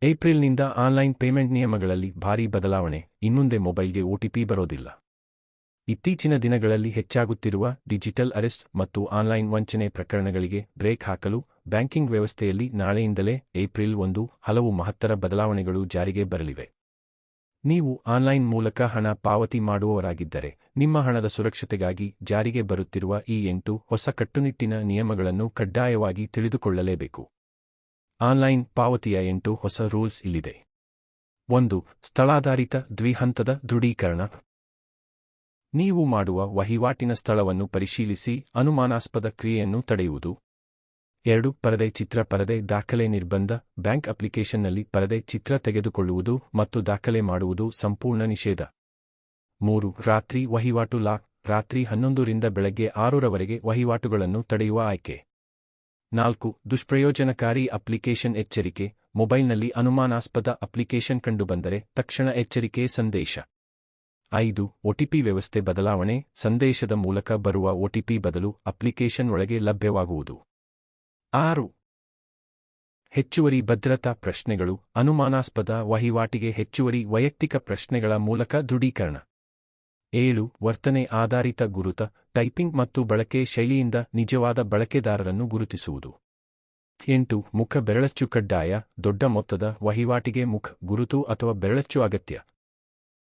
ಏಪ್ರಿಲ್ನಿಂದ online payment ನಿಯಮಗಳಲ್ಲಿ ಭಾರೀ ಬದಲಾವಣೆ. ಇನ್ಮುಂದೆ ಮೊಬೈಲ್ಗೆ ಒಟಿಪಿ ಬರೋದಿಲ್ಲ. ಇತ್ತೀಚಿನ ದಿನಗಳಲ್ಲಿ ಹೆಚ್ಚಾಗುತ್ತಿರುವ ಡಿಜಿಟಲ್ ಅರೆಸ್ಟ್ ಮತ್ತು ಆನ್ಲೈನ್ ವಂಚನೆ ಪ್ರಕರಣಗಳಿಗೆ ಬ್ರೇಕ್ ಹಾಕಲು ಬ್ಯಾಂಕಿಂಗ್ ವ್ಯವಸ್ಥೆಯಲ್ಲಿ ನಾಳೆಯಿಂದಲೇ ಏಪ್ರಿಲ್ 1 ಹಲವು ಮಹತ್ತರ ಬದಲಾವಣೆಗಳು ಜಾರಿಗೆ ಬರಲಿವೆ. ನೀವು ಆನ್ಲೈನ್ ಮೂಲಕ ಹಣ ಪಾವತಿ ಮಾಡುವವರಾಗಿದ್ದರೆ, ನಿಮ್ಮ ಹಣದ ಸುರಕ್ಷತೆಗಾಗಿ ಜಾರಿಗೆ ಬರುತ್ತಿರುವ ಈ 8 ಹೊಸ ಕಟ್ಟುನಿಟ್ಟಿನ ನಿಯಮಗಳನ್ನು ಕಡ್ಡಾಯವಾಗಿ ತಿಳಿದುಕೊಳ್ಳಲೇಬೇಕು. ಆನ್ಲೈನ್ ಪಾವತಿಯ 8 ಹೊಸ ರೂಲ್ಸ್ ಇಲ್ಲಿದೆ. 1. ಸ್ಥಳಾಧಾರಿತ ದ್ವಿಹಂತದ ದೃಢೀಕರಣ. ನೀವು ಮಾಡುವ ವಹಿವಾಟಿನ ಸ್ಥಳವನ್ನು ಪರಿಶೀಲಿಸಿ ಅನುಮಾನಾಸ್ಪದ ಕ್ರಿಯೆಯನ್ನು ತಡೆಯುವುದು. 2. ಪರದೆ ಚಿತ್ರ ಪರದೆ ದಾಖಲೆ ನಿರ್ಬಂಧ. ಬ್ಯಾಂಕ್ ಅಪ್ಲಿಕೇಶನ್ನಲ್ಲಿ ಪರದೆ ಚಿತ್ರ ತೆಗೆದುಕೊಳ್ಳುವುದು ಮತ್ತು ದಾಖಲೆ ಮಾಡುವುದು ಸಂಪೂರ್ಣ ನಿಷೇಧ. 3. ರಾತ್ರಿ ವಹಿವಾಟು ಲಾಕ್. ರಾತ್ರಿ 11 ರಿಂದ ಬೆಳಗ್ಗೆ 6 ರವರೆಗೆ ವಹಿವಾಟುಗಳನ್ನು ತಡೆಯುವ ಆಯ್ಕೆ. 4. ದುಷ್ಪ್ರಯೋಜನಕಾರಿ ಅಪ್ಲಿಕೇಶನ್ ಎಚ್ಚರಿಕೆ. ಮೊಬೈಲ್ನಲ್ಲಿ ಅನುಮಾನಾಸ್ಪದ ಅಪ್ಲಿಕೇಶನ್ ಕಂಡುಬಂದರೆ ತಕ್ಷಣ ಎಚ್ಚರಿಕೆ ಸಂದೇಶ. 5. ಒಟಿಪಿ ವ್ಯವಸ್ಥೆ ಬದಲಾವಣೆ. ಸಂದೇಶದ ಮೂಲಕ ಬರುವ ಒಟಿಪಿ ಬದಲು ಅಪ್ಲಿಕೇಶನ್ ಒಳಗೆ ಲಭ್ಯವಾಗುವುದು. 6. ಹೆಚ್ಚುವರಿ ಭದ್ರತಾ ಪ್ರಶ್ನೆಗಳು. ಅನುಮಾನಾಸ್ಪದ ವಹಿವಾಟಿಗೆ ಹೆಚ್ಚುವರಿ ವೈಯಕ್ತಿಕ ಪ್ರಶ್ನೆಗಳ ಮೂಲಕ ದೃಢೀಕರಣ. 7. ವರ್ತನೆ ಆಧಾರಿತ ಗುರುತ. ಟೈಪಿಂಗ್ ಮತ್ತು ಬಳಕೆ ಶೈಲಿಯಿಂದ ನಿಜವಾದ ಬಳಕೆದಾರರನ್ನು ಗುರುತಿಸುವುದು. 8. ಮುಖ ಬೆರಳಚ್ಚು ಕಡ್ಡಾಯ. ದೊಡ್ಡ ಮೊತ್ತದ ವಹಿವಾಟಿಗೆ ಮುಖ ಗುರುತು ಅಥವಾ ಬೆರಳಚ್ಚು ಅಗತ್ಯ.